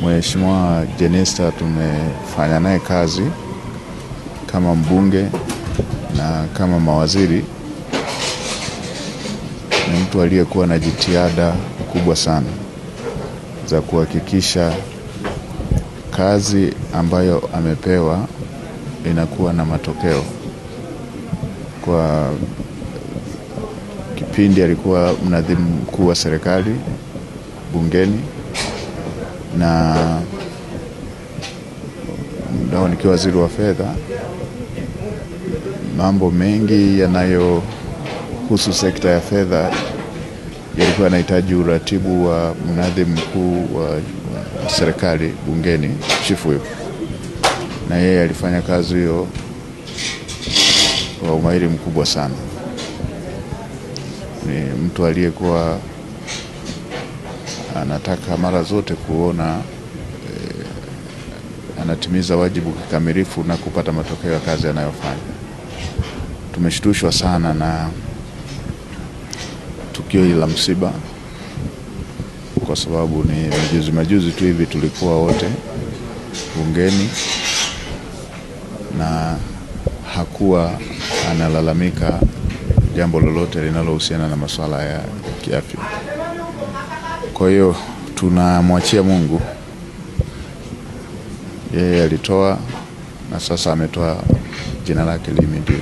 Mheshimiwa Jenista tumefanya naye kazi kama mbunge na kama mawaziri. Ni mtu aliyekuwa na jitihada kubwa sana za kuhakikisha kazi ambayo amepewa inakuwa na matokeo. Kwa kipindi alikuwa mnadhimu mkuu wa serikali bungeni, na ndio nikiwa waziri wa fedha. Mambo mengi yanayohusu sekta ya fedha yalikuwa yanahitaji uratibu wa mnadhimu mkuu wa serikali bungeni, chifu huyo, na yeye alifanya kazi hiyo kwa umahiri mkubwa sana. Ni mtu aliyekuwa anataka mara zote kuona anatimiza wajibu kikamilifu na kupata matokeo ya kazi anayofanya. Tumeshtushwa sana na tukio hili la msiba, kwa sababu ni majuzi tu hivi tulikuwa wote bungeni na hakuwa analalamika jambo lolote linalohusiana na masuala ya kiafya. Kwa hiyo tunamwachia Mungu. Yeye alitoa na sasa ametoa, jina lake lihimidiwe.